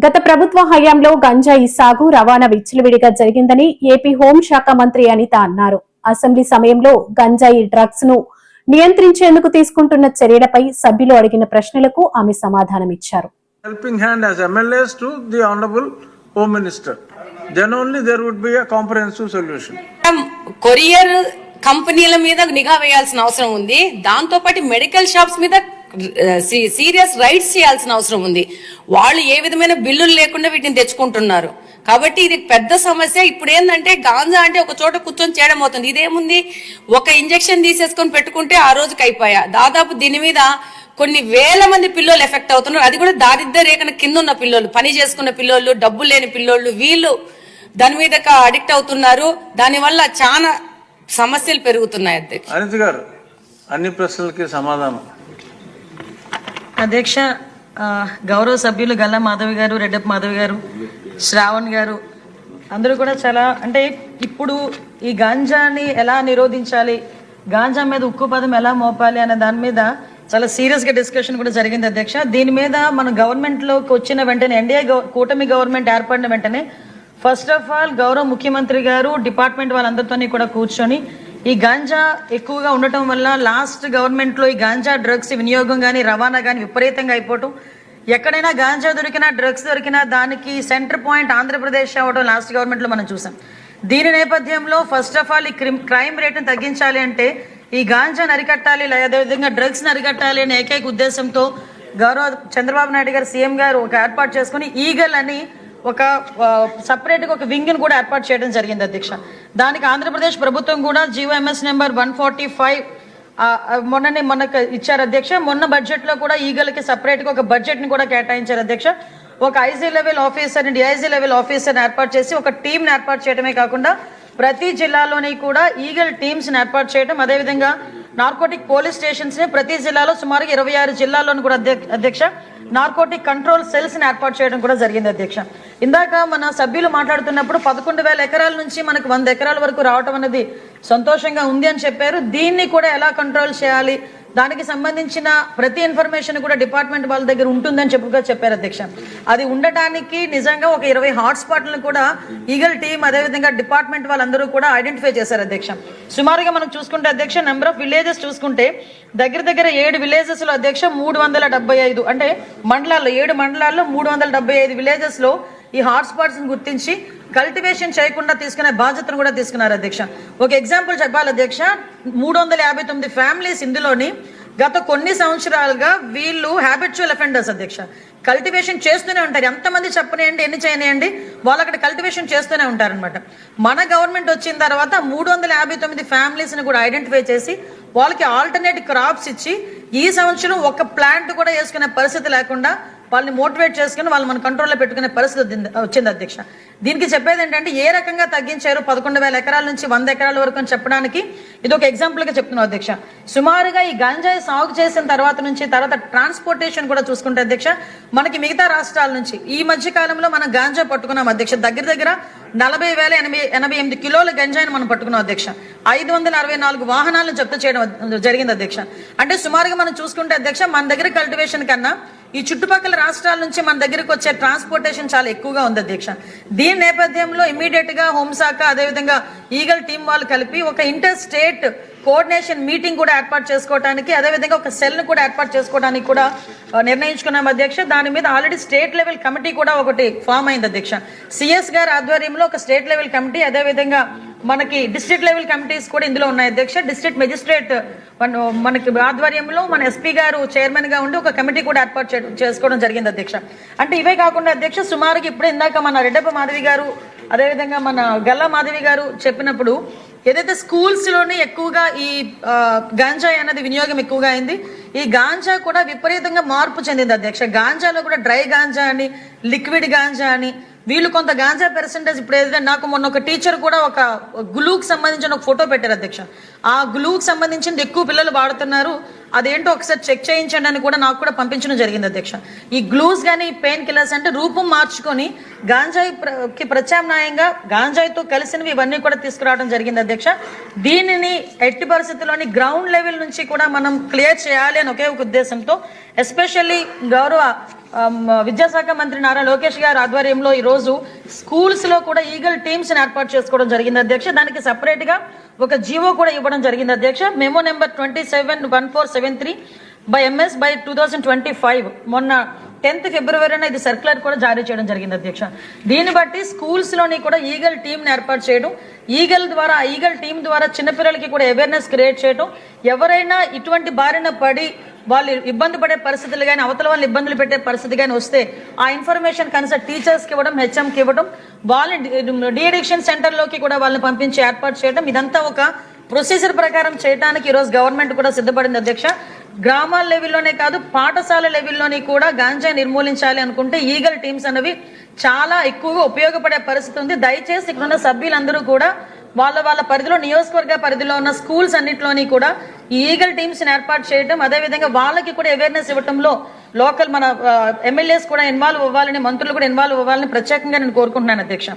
గత ప్రభుత్వ హయాంలో గంజాయి సాగు రవాణా విచ్చలవిడిగా జరిగిందని ఏపీ హోంశాఖ మంత్రి అనిత అన్నారు. అసెంబ్లీ సమయంలో గంజాయి డ్రగ్స్ ను నియంత్రించేందుకు తీసుకుంటున్న చర్యలపై సభ్యులు అడిగిన ప్రశ్నలకు ఆమె సమాధానమిచ్చారు. Helping hand as MLAs to the Honorable Home Minister. Then only there would be a comprehensive solution. Courier కంపెనీల మీద నిఘా వేయాల్సిన అవసరం ఉంది. దాంతో పాటు మెడికల్ షాప్స్ మీద సీరియస్ రైట్స్ చేయాల్సిన అవసరం ఉంది. వాళ్ళు ఏ విధమైన బిల్లులు లేకుండా వీటిని తెచ్చుకుంటున్నారు. కాబట్టి ఇది పెద్ద సమస్య. ఇప్పుడు ఏంటంటే గాంజా అంటే ఒక చోట కూర్చొని చేయడం అవుతుంది. ఇదేముంది, ఒక ఇంజెక్షన్ తీసేసుకొని పెట్టుకుంటే ఆ రోజుకి అయిపోయా. దాదాపు దీని మీద కొన్ని వేల మంది పిల్లలు ఎఫెక్ట్ అవుతున్నారు. అది కూడా దారిద్ర్య రేఖన కింద ఉన్న పిల్లలు, పని చేసుకున్న పిల్లలు, డబ్బు లేని పిల్లలు, వీళ్ళు దాని మీద అడిక్ట్ అవుతున్నారు. దానివల్ల చాలా సమస్యలు పెరుగుతున్నాయి. అధ్యక్ష అనిత గారు, అన్ని ప్రశ్నలకి సమాధానం. అధ్యక్ష, గౌరవ సభ్యులు గల్లా మాధవి గారు, రెడ్డప్ప మాధవి గారు, శ్రావణ్ గారు అందరూ కూడా చాలా అంటే ఇప్పుడు ఈ గాంజాని ఎలా నిరోధించాలి, గాంజా మీద ఉక్కు పదం ఎలా మోపాలి అనే దాని మీద చాలా సీరియస్గా డిస్కషన్ కూడా జరిగింది. అధ్యక్ష, దీని మీద మన గవర్నమెంట్లోకి వచ్చిన వెంటనే, ఎన్డీఏ కూటమి గవర్నమెంట్ ఏర్పడిన వెంటనే ఫస్ట్ ఆఫ్ ఆల్ గౌరవ ముఖ్యమంత్రి గారు డిపార్ట్మెంట్ వాళ్ళందరితో కూడా కూర్చొని ఈ గాంజా ఎక్కువగా ఉండటం వల్ల లాస్ట్ గవర్నమెంట్లో ఈ గాంజా డ్రగ్స్ వినియోగం కానీ రవాణా కానీ విపరీతంగా అయిపోవటం, ఎక్కడైనా గాంజా దొరికినా డ్రగ్స్ దొరికినా దానికి సెంటర్ పాయింట్ ఆంధ్రప్రదేశ్ అవ్వడం లాస్ట్ గవర్నమెంట్లో మనం చూసాం. దీని నేపథ్యంలో ఫస్ట్ ఆఫ్ ఆల్ ఈ క్రైమ్ రేట్ని తగ్గించాలి అంటే ఈ గాంజాని అరికట్టాలి, అదేవిధంగా డ్రగ్స్ని అరికట్టాలి అనే ఏకైక ఉద్దేశంతో గౌరవ చంద్రబాబు నాయుడు గారు సీఎం గారు ఒక ఏర్పాటు చేసుకుని ఈగల్ అని ఒక సపరేట్గా ఒక వింగ్ని కూడా ఏర్పాటు చేయడం జరిగింది. అధ్యక్ష, దానికి ఆంధ్రప్రదేశ్ ప్రభుత్వం కూడా జీవోఎంఎస్ నెంబర్ 145 మొన్నకు ఇచ్చారు. అధ్యక్ష, మొన్న బడ్జెట్లో కూడా ఈగల్కి సపరేట్గా ఒక బడ్జెట్ని కూడా కేటాయించారు. అధ్యక్ష, ఒక ఐజీ లెవెల్ ఆఫీసర్ని, డిఐజీ లెవెల్ ఆఫీసర్ని ఏర్పాటు చేసి ఒక టీంని ఏర్పాటు చేయడమే కాకుండా ప్రతి జిల్లాలోని కూడా ఈగల్ టీమ్స్ని ఏర్పాటు చేయడం, అదేవిధంగా నార్కోటిక్ పోలీస్ స్టేషన్స్ని ప్రతి జిల్లాలో సుమారుగా 26 జిల్లాల్లోని కూడా అధ్యక్ష నార్కోటిక్ కంట్రోల్ సెల్స్ని ఏర్పాటు చేయడం కూడా జరిగింది. అధ్యక్ష, ఇందాక మన సభ్యులు మాట్లాడుతున్నప్పుడు 11,000 ఎకరాల నుంచి మనకు 100 ఎకరాల వరకు రావటం అనేది సంతోషంగా ఉంది అని చెప్పారు. దీన్ని కూడా ఎలా కంట్రోల్ చేయాలి, దానికి సంబంధించిన ప్రతి ఇన్ఫర్మేషన్ కూడా డిపార్ట్మెంట్ వాళ్ళ దగ్గర ఉంటుందని చెప్పారు. అధ్యక్ష, అది ఉండటానికి నిజంగా ఒక 20 హాట్స్పాట్లను కూడా ఈగల్ టీం అదేవిధంగా డిపార్ట్మెంట్ వాళ్ళందరూ కూడా ఐడెంటిఫై చేశారు. అధ్యక్ష, సుమారుగా మనం చూసుకుంటే అధ్యక్ష నెంబర్ ఆఫ్ విలేజెస్ చూసుకుంటే దగ్గర 7 విలేజెస్లో అధ్యక్ష 375 అంటే మండలాల్లో 7 మండలాల్లో 375 విలేజెస్లో ఈ హాట్స్పాట్స్ని గుర్తించి కల్టివేషన్ చేయకుండా తీసుకునే బాధ్యతను కూడా తీసుకున్నారు. అధ్యక్ష, ఒక ఎగ్జాంపుల్ చెప్పాలి అధ్యక్ష, 359 ఫ్యామిలీస్ ఇందులోని గత కొన్ని సంవత్సరాలుగా వీళ్ళు హ్యాబిచువల్ అఫెండర్స్. అధ్యక్ష, కల్టివేషన్ చేస్తూనే ఉంటారు. ఎంతమంది చెప్పనేయండి, ఎన్ని చేయనియండి, వాళ్ళు అక్కడ కల్టివేషన్ చేస్తూనే ఉంటారనమాట. మన గవర్నమెంట్ వచ్చిన తర్వాత 359 ఫ్యామిలీస్ని కూడా ఐడెంటిఫై చేసి వాళ్ళకి ఆల్టర్నేట్ క్రాప్స్ ఇచ్చి ఈ సంవత్సరం ఒక ప్లాంట్ కూడా వేసుకునే పరిస్థితి లేకుండా వాళ్ళని మోటివేట్ చేసుకుని వాళ్ళు మన కంట్రోల్లో పెట్టుకునే పరిస్థితి వచ్చింది. అధ్యక్ష, దీనికి చెప్పేది ఏంటంటే ఏ రకంగా తగ్గించారు 11,000 ఎకరాల నుంచి 100 ఎకరాల వరకు అని చెప్పడానికి ఇది ఒక ఎగ్జాంపుల్గా చెప్తున్నాం. అధ్యక్ష, సుమారుగా ఈ గంజాయి సాగు చేసిన తర్వాత ట్రాన్స్పోర్టేషన్ కూడా చూసుకుంటే అధ్యక్ష మనకి మిగతా రాష్ట్రాల నుంచి ఈ మధ్య కాలంలో మనం గాంజా పట్టుకున్నాం. అధ్యక్ష, దగ్గర 40,088 కిలోల గంజాయిని మనం పట్టుకున్నాం. అధ్యక్ష, 564 వాహనాలను జప్తు చేయడం జరిగింది. అధ్యక్ష, అంటే సుమారుగా మనం చూసుకుంటే అధ్యక్ష మన దగ్గర కల్టివేషన్ కన్నా ఈ చుట్టుపక్కల రాష్ట్రాల నుంచి మన దగ్గరకు వచ్చే ట్రాన్స్పోర్టేషన్ చాలా ఎక్కువగా ఉంది. అధ్యక్ష, దీని నేపథ్యంలో ఇమీడియట్ గా హోంశాఖ అదేవిధంగా ఈగల్ టీం వాళ్ళు కలిపి ఒక ఇంటర్ స్టేట్ కోఆర్డినేషన్ మీటింగ్ కూడా ఏర్పాటు చేసుకోవడానికి, అదేవిధంగా ఒక సెల్ను కూడా ఏర్పాటు చేసుకోవడానికి కూడా నిర్ణయించుకున్నాం. అధ్యక్ష, దాని మీద ఆల్రెడీ స్టేట్ లెవెల్ కమిటీ కూడా ఒకటి ఫామ్ అయింది. అధ్యక్ష, సిఎస్ గారి ఆధ్వర్యంలో ఒక స్టేట్ లెవెల్ కమిటీ, అదేవిధంగా మనకి డిస్ట్రిక్ట్ లెవెల్ కమిటీస్ కూడా ఇందులో ఉన్నాయి. అధ్యక్ష, డిస్ట్రిక్ట్ మెజిస్ట్రేట్ మనకి ఆధ్వర్యంలో మన ఎస్పీ గారు చైర్మన్ గా ఉండి ఒక కమిటీ కూడా ఏర్పాటు చేసుకోవడం జరిగింది. అధ్యక్ష, అంటే ఇవే కాకుండా అధ్యక్ష సుమారుగా ఇప్పుడు ఇందాక మన రెడ్డప్ప మాధవి గారు అదేవిధంగా మన గల్లా మాధవి గారు చెప్పినప్పుడు ఏదైతే స్కూల్స్లోనే ఎక్కువగా ఈ గాంజాయి అనేది వినియోగం ఎక్కువగా అయింది, ఈ గాంజా కూడా విపరీతంగా మార్పు చెందింది. అధ్యక్ష, గాంజాలో కూడా డ్రై గాంజా అని, లిక్విడ్ గాంజా అని, వీళ్ళు కొంత గాంజా పర్సెంటేజ్ ఇప్పుడు ఏదైతే నాకు మొన్న ఒక టీచర్ కూడా ఒక గ్లూకి సంబంధించిన ఒక ఫోటో పెట్టారు. అధ్యక్ష, ఆ గ్లూకి సంబంధించింది ఎక్కువ పిల్లలు వాడుతున్నారు, అదేంటో ఒకసారి చెక్ చేయించండి అని కూడా నాకు కూడా పంపించడం జరిగింది అధ్యక్ష. ఈ గ్లూస్ కానీ పెయిన్ కిల్లర్స్ అంటే రూపం మార్చుకొని గాంజాయికి ప్రత్యామ్నాయంగా గాంజాయితో కలిసినవి ఇవన్నీ కూడా తీసుకురావడం జరిగింది అధ్యక్ష. దీనిని ఎట్టి పరిస్థితుల్లోని గ్రౌండ్ లెవెల్ నుంచి కూడా మనం క్లియర్ చేయాలి అని ఒకే ఒక ఉద్దేశంతో ఎస్పెషల్లీ గౌరవ విద్యాశాఖ మంత్రి నారా లోకేష్ గారి ఆధ్వర్యంలో ఈరోజు స్కూల్స్లో కూడా ఈగల్ టీమ్స్ని ఏర్పాటు చేసుకోవడం జరిగింది అధ్యక్ష. దానికి సపరేట్గా ఒక జీవో కూడా ఇవ్వడం జరిగింది అధ్యక్ష. Memo number 271473 by MS by 2025 మొన్న 10th ఫిబ్రవరిన ఇది సర్క్యులర్ కూడా జారీ చేయడం జరిగింది అధ్యక్ష. దీన్ని బట్టి స్కూల్స్లోని కూడా ఈగల్ టీమ్ని ఏర్పాటు చేయడం, ఈగల్ టీం ద్వారా చిన్నపిల్లలకి కూడా అవేర్నెస్ క్రియేట్ చేయడం, ఎవరైనా ఇటువంటి బారిన పడి వాళ్ళు ఇబ్బంది పడే పరిస్థితులు కానీ అవతల వాళ్ళు ఇబ్బందులు పెట్టే పరిస్థితి కానీ వస్తే ఆ ఇన్ఫర్మేషన్ కన్సల్ట్ టీచర్స్కి ఇవ్వడం, హెచ్ఎంకి ఇవ్వడం, వాళ్ళని డీఅడిక్షన్ సెంటర్లోకి కూడా వాళ్ళని పంపించి ఏర్పాటు చేయడం, ఇదంతా ఒక ప్రొసీజర్ ప్రకారం చేయడానికి ఈరోజు గవర్నమెంట్ కూడా సిద్ధపడింది అధ్యక్ష. గ్రామాల లెవెల్లోనే కాదు పాఠశాల లెవెల్లోని కూడా గాంజా నిర్మూలించాలి అనుకుంటే ఈగల్ టీమ్స్ అనేవి చాలా ఎక్కువగా ఉపయోగపడే పరిస్థితి ఉంది. దయచేసి ఇక్కడ ఉన్న సభ్యులందరూ కూడా వాళ్ళ పరిధిలో నియోజకవర్గ పరిధిలో ఉన్న స్కూల్స్ అన్నింటిలోని కూడా ఈ ఈగల్ టీమ్స్ని ఏర్పాటు చేయడం, అదేవిధంగా వాళ్ళకి కూడా అవేర్నెస్ ఇవ్వడంలో లోకల్ మన ఎమ్మెల్యేస్ కూడా ఇన్వాల్వ్ అవ్వాలని, మంత్రులు కూడా ఇన్వాల్వ్ అవ్వాలని ప్రత్యేకంగా నేను కోరుకుంటున్నాను అధ్యక్ష.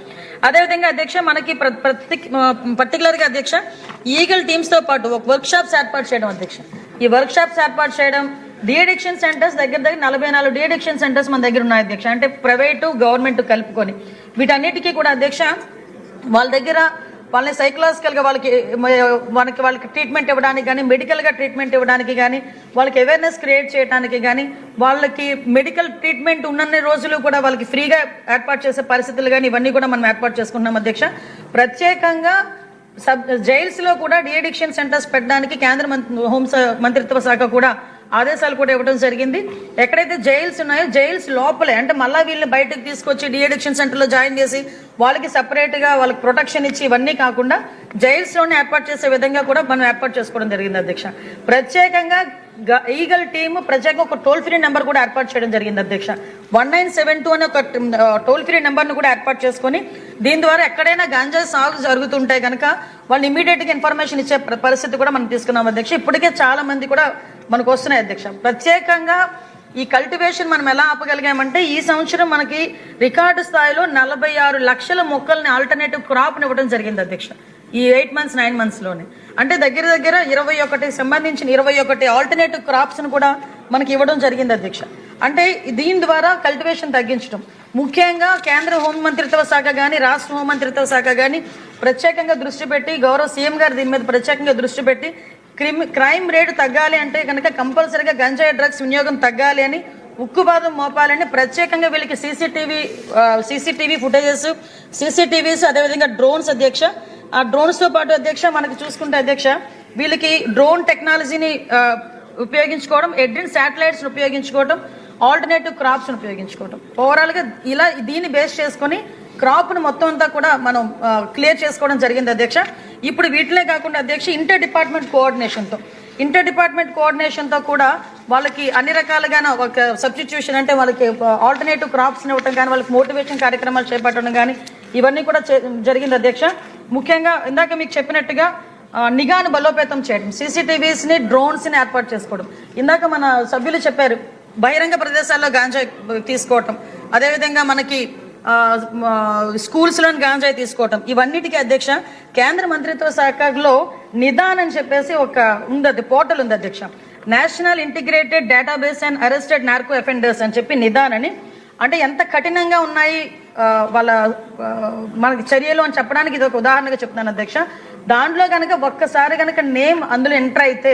అదేవిధంగా అధ్యక్ష మనకి పర్టికులర్గా అధ్యక్ష ఈగల్ టీమ్స్తో పాటు ఒక వర్క్ షాప్స్ ఏర్పాటు చేయడం అధ్యక్ష. ఈ వర్క్ షాప్స్ ఏర్పాటు చేయడం, డీఅడిక్షన్ సెంటర్స్ దగ్గర 44 డీఅడిక్షన్ సెంటర్స్ మన దగ్గర ఉన్నాయి అధ్యక్ష. అంటే ప్రైవేటు గవర్నమెంట్ కలుపుకొని వీటన్నిటికీ కూడా అధ్యక్ష వాళ్ళ దగ్గర వాళ్ళని సైకలాజికల్గా వాళ్ళకి ట్రీట్మెంట్ ఇవ్వడానికి కానీ, మెడికల్గా ట్రీట్మెంట్ ఇవ్వడానికి కానీ, వాళ్ళకి అవేర్నెస్ క్రియేట్ చేయడానికి కానీ, వాళ్ళకి మెడికల్ ట్రీట్మెంట్ ఉన్నన్ని రోజులు కూడా వాళ్ళకి ఫ్రీగా ఏర్పాటు చేసే పరిస్థితులు కానీ ఇవన్నీ కూడా మనం ఏర్పాటు చేసుకుంటున్నాం అధ్యక్ష. ప్రత్యేకంగా జైల్స్లో కూడా డీఅడిక్షన్ సెంటర్స్ పెట్టడానికి కేంద్ర హోం మంత్రిత్వ శాఖ కూడా ఆదేశాలు కూడా ఇవ్వడం జరిగింది. ఎక్కడైతే జైల్స్ ఉన్నాయో జైల్స్ లోపలే అంటే మళ్ళీ వీళ్ళని బయటకు తీసుకొచ్చి డీఅడిక్షన్ సెంటర్లో జాయిన్ చేసి వాళ్ళకి సపరేట్గా వాళ్ళకి ప్రొటెక్షన్ ఇచ్చి ఇవన్నీ కాకుండా జైల్స్లోనే ఏర్పాటు చేసే విధంగా కూడా మనం ఏర్పాటు చేసుకోవడం జరిగింది అధ్యక్ష. ప్రత్యేకంగా ఈగల్ టీమ్ ప్రత్యేకంగా ఒక టోల్ ఫ్రీ నెంబర్ కూడా ఏర్పాటు చేయడం జరిగింది అధ్యక్ష. 1972 అనే ఒక టోల్ ఫ్రీ నెంబర్ను కూడా ఏర్పాటు చేసుకొని దీని ద్వారా ఎక్కడైనా గాంజా సాగు జరుగుతుంటే కనుక వాళ్ళు ఇమీడియట్గా ఇన్ఫర్మేషన్ ఇచ్చే పరిస్థితి కూడా మనం తీసుకున్నాం అధ్యక్ష. ఇప్పటికే చాలా మంది కూడా మనకు వస్తున్నాయి అధ్యక్ష. ప్రత్యేకంగా ఈ కల్టివేషన్ మనం ఎలా ఆపగలిగామంటే ఈ సంవత్సరం మనకి రికార్డు స్థాయిలో 46 లక్షల మొక్కల్ని ఆల్టర్నేటివ్ క్రాప్ని ఇవ్వడం జరిగింది అధ్యక్ష. ఈ 8 months 9 monthsలోనే అంటే దగ్గర 21 సంబంధించిన 21 ఆల్టర్నేటివ్ క్రాప్స్ను కూడా మనకి ఇవ్వడం జరిగింది అధ్యక్ష. అంటే దీని ద్వారా కల్టివేషన్ తగ్గించడం, ముఖ్యంగా కేంద్ర హోంమంత్రిత్వ శాఖ కానీ రాష్ట్ర హోంమంత్రిత్వ శాఖ కానీ ప్రత్యేకంగా దృష్టి పెట్టి గౌరవ సీఎం గారు దీని మీద ప్రత్యేకంగా దృష్టి పెట్టి క్రైమ్ రేటు తగ్గాలి అంటే కనుక కంపల్సరీగా గంజాయి డ్రగ్స్ వినియోగం తగ్గాలి అని ఉక్కుపాదం మోపాలని ప్రత్యేకంగా వీళ్ళకి సీసీటీవీ ఫుటేజెస్, సీసీటీవీస్, అదేవిధంగా డ్రోన్స్ అధ్యక్ష. ఆ డ్రోన్స్తో పాటు అధ్యక్ష మనకి చూసుకుంటే అధ్యక్ష వీళ్ళకి డ్రోన్ టెక్నాలజీని ఉపయోగించుకోవడం, ఎడ్రిన్ శాటిలైట్స్ని ఉపయోగించుకోవడం, ఆల్టర్నేటివ్ క్రాప్స్ని ఉపయోగించుకోవడం, ఓవరాల్గా ఇలా దీన్ని బేస్ చేసుకొని క్రాప్ను మొత్తం అంతా కూడా మనం క్లియర్ చేసుకోవడం జరిగింది అధ్యక్ష. ఇప్పుడు వీటినే కాకుండా అధ్యక్ష ఇంటర్ డిపార్ట్మెంట్ కోఆర్డినేషన్తో కూడా వాళ్ళకి అన్ని రకాలుగా ఒక సబ్స్టిట్యూషన్ అంటే వాళ్ళకి ఆల్టర్నేటివ్ క్రాప్స్ని ఇవ్వడం కానీ, వాళ్ళకి మోటివేషన్ కార్యక్రమాలు చేపట్టడం కానీ ఇవన్నీ కూడా జరిగింది అధ్యక్ష. ముఖ్యంగా ఇందాక మీకు చెప్పినట్టుగా నిఘాను బలోపేతం చేయడం, సీసీటీవీస్ని, డ్రోన్స్ని ఏర్పాటు చేసుకోవడం. ఇందాక మన సభ్యులు చెప్పారు బహిరంగ ప్రదేశాల్లో గాంజాయి తీసుకోవటం, అదేవిధంగా మనకి స్కూల్స్లోని గాంజాయి తీసుకోవటం, ఇవన్నిటికీ అధ్యక్ష కేంద్ర మంత్రిత్వ శాఖలో నిదాన్ అని చెప్పేసి ఒక ఉంది, పోర్టల్ ఉంది అధ్యక్ష. National integrated database and arrested narco offenders అని చెప్పి నిదాన్ అని. అంటే ఎంత కఠినంగా ఉన్నాయి వాళ్ళ మనకి చర్యలు అని చెప్పడానికి ఇది ఒక ఉదాహరణగా చెప్తున్నాను అధ్యక్ష. దాంట్లో కనుక ఒక్కసారి కనుక నేమ్ అందులో ఎంటర్ అయితే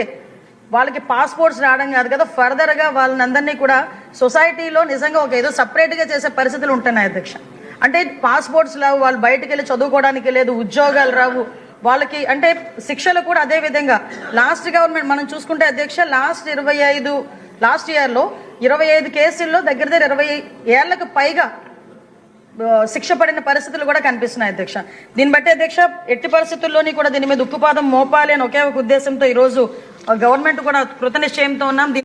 వాళ్ళకి పాస్పోర్ట్స్ రావడం కాదు కదా, ఫర్దర్గా వాళ్ళని అందరినీ కూడా సొసైటీలో నిజంగా ఒక ఏదో సపరేట్గా చేసే పరిస్థితులు ఉంటున్నాయి అధ్యక్ష. అంటే పాస్పోర్ట్స్ రావు, వాళ్ళు బయటకు వెళ్ళి చదువుకోవడానికి లేదు, ఉద్యోగాలు రావు వాళ్ళకి. అంటే శిక్షలు కూడా అదే విధంగా లాస్ట్ గవర్నమెంట్ మనం చూసుకుంటే అధ్యక్ష లాస్ట్ ఇయర్లో 25 కేసుల్లో దగ్గర 20 ఏళ్లకు పైగా శిక్ష పడిన పరిస్థితులు కూడా కనిపిస్తున్నాయి అధ్యక్ష. దీన్ని బట్టి అధ్యక్ష ఎట్టి పరిస్థితుల్లోని కూడా దీని మీద ఉక్కుపాదం మోపాలి అని ఒకే ఒక ఉద్దేశంతో ఈరోజు గవర్నమెంట్ కూడా కృత నిశ్చయంతో ఉన్నాం.